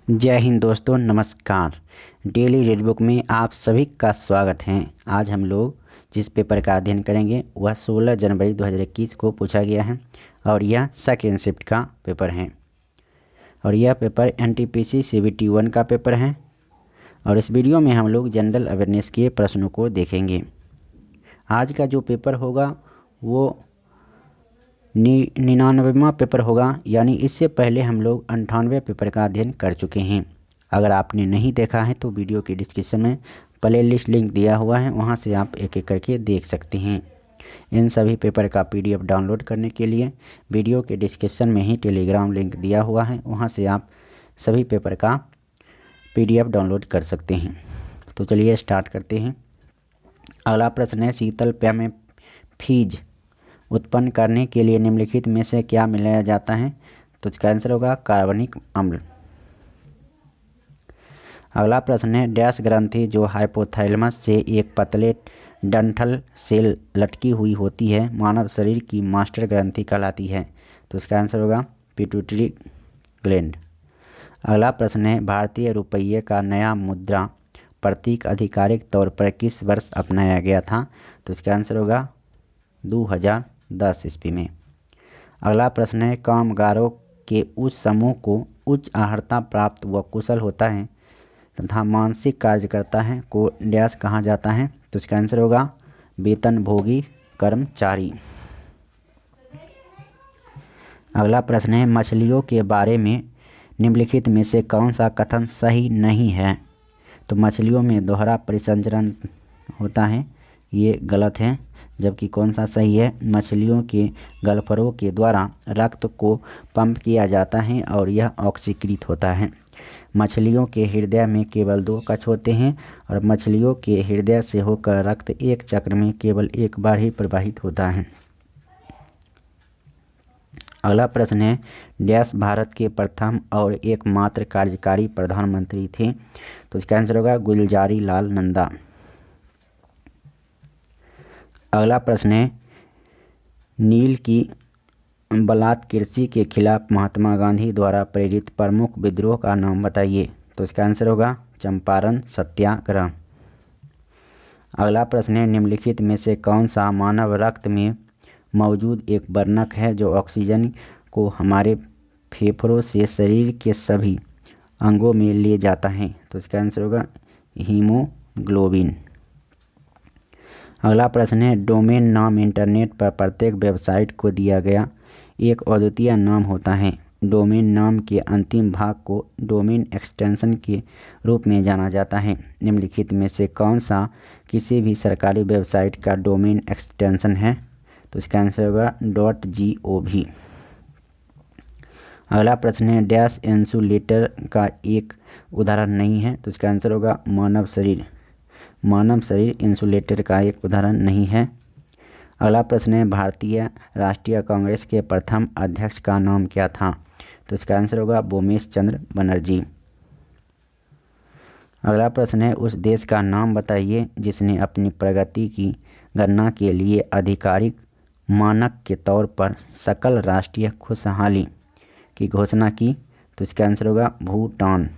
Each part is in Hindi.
जय हिंद दोस्तों, नमस्कार। डेली रीड बुक में आप सभी का स्वागत है। आज हम लोग जिस पेपर का अध्ययन करेंगे वह 16 जनवरी 2021 को पूछा गया है और यह सेकेंड शिफ्ट का पेपर है। और यह पेपर NTPC CBT 1 का पेपर है। और इस वीडियो में हम लोग जनरल अवेयरनेस के प्रश्नों को देखेंगे। आज का जो पेपर होगा वो 99वां पेपर होगा, यानी इससे पहले हम लोग 98वें पेपर का अध्ययन कर चुके हैं। अगर आपने नहीं देखा है तो वीडियो के डिस्क्रिप्शन में प्ले लिस्ट लिंक दिया हुआ है, वहां से आप एक एक करके देख सकते हैं। इन सभी पेपर का PDF डाउनलोड करने के लिए वीडियो के डिस्क्रिप्शन में ही टेलीग्राम लिंक दिया हुआ है, वहां से आप सभी पेपर का PDF डाउनलोड कर सकते हैं। तो चलिए स्टार्ट करते हैं। अगला प्रश्न है, शीतल पेय में फीज उत्पन्न करने के लिए निम्नलिखित में से क्या मिलाया जाता है? तो इसका आंसर होगा कार्बनिक अम्ल। अगला प्रश्न है, डैश ग्रंथि जो हाइपोथैलेमस से एक पतले डंठल से लटकी हुई होती है मानव शरीर की मास्टर ग्रंथि कहलाती है? तो इसका आंसर होगा पिट्यूटरी ग्लैंड। अगला प्रश्न है, भारतीय रुपये का नया मुद्रा प्रतीक आधिकारिक तौर पर किस वर्ष अपनाया गया था? तो इसका आंसर होगा 2010 ईस्वी में। अगला प्रश्न है, कामगारों के उस समूह को उच्च अर्हता प्राप्त व कुशल होता है तथा मानसिक कार्यकर्ता है को डैश कहा जाता है? तो इसका आंसर होगा वेतनभोगी कर्मचारी। अगला प्रश्न है, मछलियों के बारे में निम्नलिखित में से कौन सा कथन सही नहीं है? तो मछलियों में दोहरा परिसंचरण होता है, ये गलत है। जबकि कौन सा सही है? मछलियों के गलफरों के द्वारा रक्त को पंप किया जाता है और यह ऑक्सीकृत होता है। मछलियों के हृदय में केवल 2 कक्ष होते हैं और मछलियों के हृदय से होकर रक्त एक चक्र में केवल एक बार ही प्रवाहित होता है। अगला प्रश्न है, डैश भारत के प्रथम और एकमात्र कार्यकारी प्रधानमंत्री थे? तो इसका आंसर होगा गुलजारी लाल नंदा। अगला प्रश्न है, नील की बलात् कृषि के खिलाफ महात्मा गांधी द्वारा प्रेरित प्रमुख विद्रोह का नाम बताइए? तो इसका आंसर होगा चंपारण सत्याग्रह। अगला प्रश्न है, निम्नलिखित में से कौन सा मानव रक्त में मौजूद एक वर्णक है जो ऑक्सीजन को हमारे फेफड़ों से शरीर के सभी अंगों में ले जाता है? तो इसका आंसर होगा हीमोग्लोबिन। अगला प्रश्न है, डोमेन नाम इंटरनेट पर प्रत्येक वेबसाइट को दिया गया एक अद्वितीय नाम होता है। डोमेन नाम के अंतिम भाग को डोमेन एक्सटेंशन के रूप में जाना जाता है। निम्नलिखित में से कौन सा किसी भी सरकारी वेबसाइट का डोमेन एक्सटेंशन है? तो इसका आंसर होगा .gov। अगला प्रश्न है, डैश इंसुलेटर का एक उदाहरण नहीं है? तो इसका आंसर होगा मानव शरीर। मानव शरीर इंसुलेटर का एक उदाहरण नहीं है। अगला प्रश्न है, भारतीय राष्ट्रीय कांग्रेस के प्रथम अध्यक्ष का नाम क्या था? तो इसका आंसर होगा बोमेश चंद्र बनर्जी। अगला प्रश्न है, उस देश का नाम बताइए जिसने अपनी प्रगति की गणना के लिए आधिकारिक मानक के तौर पर सकल राष्ट्रीय खुशहाली की घोषणा की? तो इसका आंसर होगा भूटान।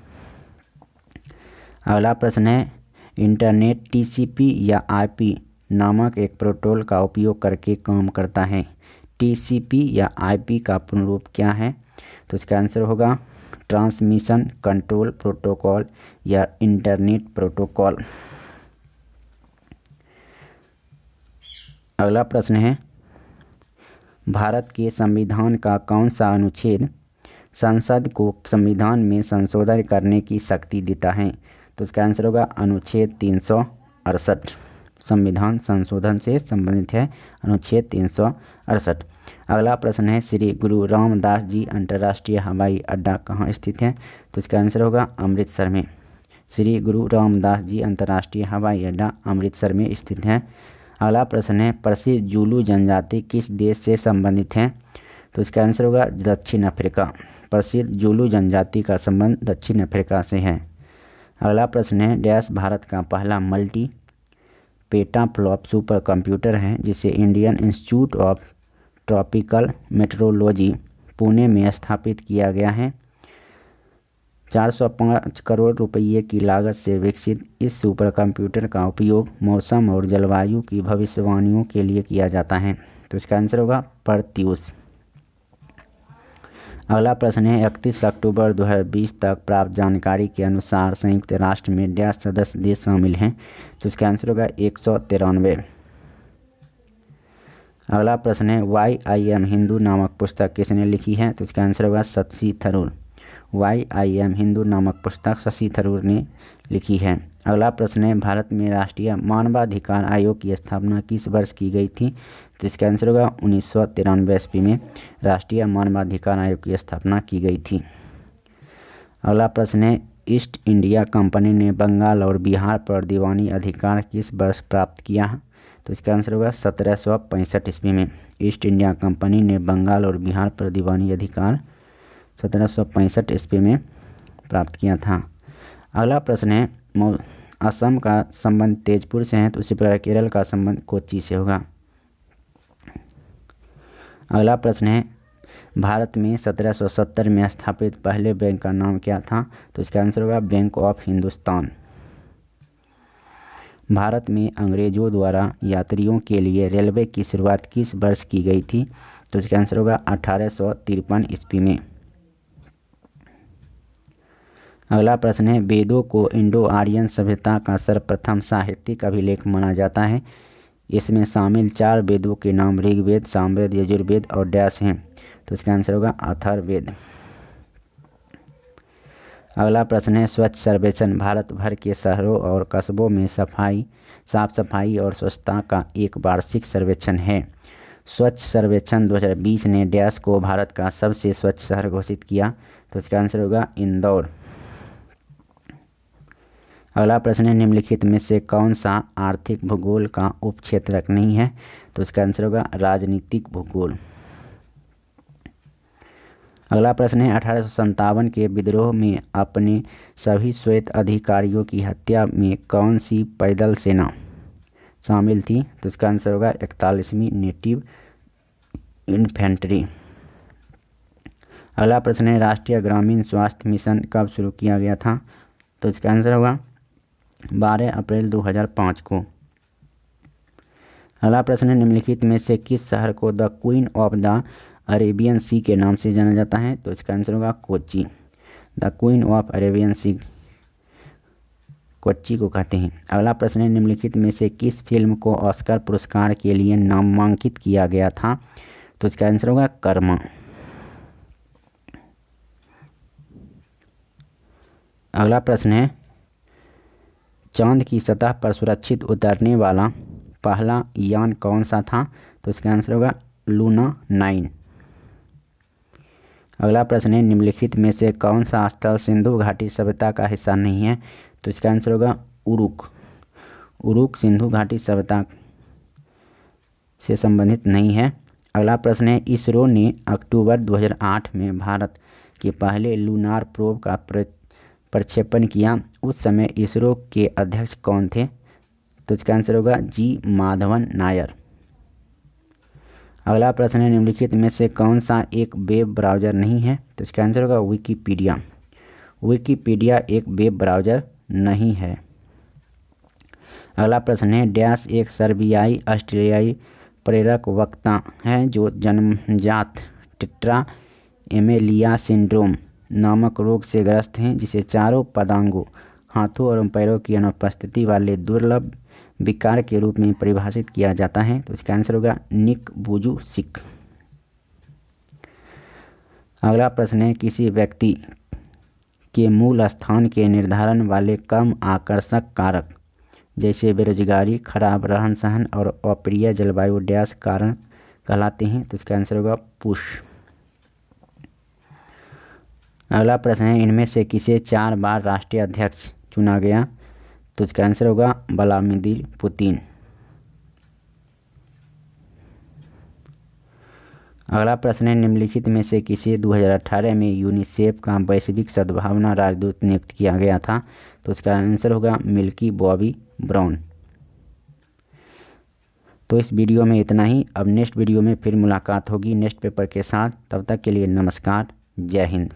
अगला प्रश्न है, इंटरनेट TCP या IP नामक एक प्रोटोकॉल का उपयोग करके काम करता है। TCP या IP का पूर्ण रूप क्या है? तो इसका आंसर होगा ट्रांसमिशन कंट्रोल प्रोटोकॉल या इंटरनेट प्रोटोकॉल। अगला प्रश्न है, भारत के संविधान का कौन सा अनुच्छेद संसद को संविधान में संशोधन करने की शक्ति देता है? तो इसका आंसर होगा अनुच्छेद 368। संविधान संशोधन से संबंधित है अनुच्छेद 368। अगला प्रश्न है, श्री गुरु रामदास जी अंतर्राष्ट्रीय हवाई अड्डा कहाँ स्थित है? तो इसका आंसर होगा अमृतसर में। श्री गुरु रामदास जी अंतर्राष्ट्रीय हवाई अड्डा अमृतसर में स्थित है। अगला प्रश्न है, प्रसिद्ध जुलू जनजाति किस देश से संबंधित है? तो इसका आंसर होगा दक्षिण अफ्रीका। प्रसिद्ध जुलू जनजाति का संबंध दक्षिण अफ्रीका से है। अगला प्रश्न है, डैश भारत का पहला मल्टी पेटाफ्लॉप सुपर कंप्यूटर है जिसे Indian institute of tropical metrology Pune में स्थापित किया गया है? 405 करोड़ रुपये की लागत से विकसित इस सुपर कंप्यूटर का उपयोग मौसम और जलवायु की भविष्यवाणियों के लिए किया जाता है। तो इसका आंसर होगा पर्त्यूस। अगला प्रश्न है 31 अक्टूबर 2020 तक प्राप्त जानकारी के अनुसार संयुक्त राष्ट्र में डैश सदस्य देश शामिल हैं। तो इसका आंसर होगा 193। अगला प्रश्न है YIM हिंदू नामक पुस्तक किसने लिखी है। तो इसका आंसर होगा शशि थरूर। YIM हिंदू नामक पुस्तक शशि थरूर ने लिखी है। अगला प्रश्न है भारत में राष्ट्रीय मानवाधिकार आयोग की स्थापना किस वर्ष की गई थी। तो इसका आंसर होगा 1993 ईस्वी में राष्ट्रीय मानवाधिकार आयोग की स्थापना की गई थी। अगला प्रश्न है ईस्ट इंडिया कंपनी ने बंगाल और बिहार पर दीवानी अधिकार किस वर्ष प्राप्त किया। तो इसका आंसर होगा 1765 ईस्वी में ईस्ट इंडिया कंपनी ने बंगाल और बिहार पर दीवानी अधिकार 1765 ईस्वी में प्राप्त किया था। अगला प्रश्न है असम का संबंध तेजपुर से है, तो उसी प्रकार केरल का संबंध कोच्चि से होगा। अगला प्रश्न है भारत में 1770 में स्थापित पहले बैंक का नाम क्या था। तो इसका आंसर होगा बैंक ऑफ हिंदुस्तान। भारत में अंग्रेजों द्वारा यात्रियों के लिए रेलवे की शुरुआत किस वर्ष की गई थी। तो इसका आंसर होगा 1853 ईस्वी में। अगला प्रश्न है वेदों को इंडो आर्यन सभ्यता का सर्वप्रथम साहित्यिक अभिलेख माना जाता है। इसमें शामिल 4 वेदों के नाम ऋग्वेद, सामवेद, यजुर्वेद और डैश हैं। तो इसका आंसर होगा अथर्ववेद। अगला प्रश्न है स्वच्छ सर्वेक्षण भारत भर के शहरों और कस्बों में साफ सफाई और स्वच्छता का एक वार्षिक सर्वेक्षण है। स्वच्छ सर्वेक्षण 2020 ने डैश को भारत का सबसे स्वच्छ शहर घोषित किया। तो इसका आंसर होगा इंदौर। अगला प्रश्न है निम्नलिखित में से कौन सा आर्थिक भूगोल का उपक्षेत्रक नहीं है। तो इसका आंसर होगा राजनीतिक भूगोल। अगला प्रश्न है 1857 के विद्रोह में अपने सभी श्वेत अधिकारियों की हत्या में कौन सी पैदल सेना शामिल थी। तो इसका आंसर होगा 41वीं नेटिव इन्फेंट्री। अगला प्रश्न है राष्ट्रीय ग्रामीण स्वास्थ्य मिशन कब शुरू किया गया था। तो इसका आंसर होगा 12 अप्रैल 2005 को। अगला प्रश्न है निम्नलिखित में से किस शहर को the queen of the Arabian sea के नाम से जाना जाता है। तो इसका आंसर होगा Kochi. The queen of Arabian sea Kochi को कहते हैं। अगला प्रश्न है निम्नलिखित में से किस फिल्म को ऑस्कर पुरस्कार के लिए नामांकित किया गया था। तो इसका आंसर होगा कर्मा। अगला प्रश्न है चांद की सतह पर सुरक्षित उतरने वाला पहला यान कौन सा था। तो इसका आंसर होगा लूना 9। अगला प्रश्न है निम्नलिखित में से कौन सा स्थल सिंधु घाटी सभ्यता का हिस्सा नहीं है। तो इसका आंसर होगा उरुक। उरुक सिंधु घाटी सभ्यता से संबंधित नहीं है। अगला प्रश्न है इसरो ने अक्टूबर 2008 में भारत के पहले लूनार प्रोब का प्रक्षेपण किया। उस समय इसरो के अध्यक्ष कौन थे। तो इसका आंसर होगा जी माधवन नायर। अगला प्रश्न है निम्नलिखित में से कौन सा एक वेब ब्राउज़र नहीं है। तो इसका आंसर होगा विकिपीडिया। विकिपीडिया एक वेब ब्राउज़र नहीं है। अगला प्रश्न है डैश एक सर्बियाई ऑस्ट्रेलियाई प्रेरक वक्ता है जो जन्मजात टेट्रा एमेलिया सिंड्रोम नामक रोग से ग्रस्त हैं, जिसे चारों पदांगों हाथों और पैरों की अनुपस्थिति वाले दुर्लभ विकार के रूप में परिभाषित किया जाता है। तो इसका आंसर होगा निक वुजुसिक। अगला प्रश्न है किसी व्यक्ति के मूल स्थान के निर्धारण वाले कम आकर्षक कारक जैसे बेरोजगारी, खराब रहन सहन और अप्रिय जलवायु डैश कारण कहलाते हैं। तो इसका आंसर होगा पुश। अगला प्रश्न है इनमें से किसे 4 बार राष्ट्रीय अध्यक्ष चुना गया। तो इसका आंसर होगा व्लादिमीर पुतिन। अगला प्रश्न है निम्नलिखित में से किसे 2018 में यूनिसेफ का वैश्विक सद्भावना राजदूत नियुक्त किया गया था। तो इसका आंसर होगा मिल्की बॉबी ब्राउन। तो इस वीडियो में इतना ही। अब नेक्स्ट वीडियो में फिर मुलाकात होगी नेक्स्ट पेपर के साथ। तब तक के लिए नमस्कार, जय हिंद।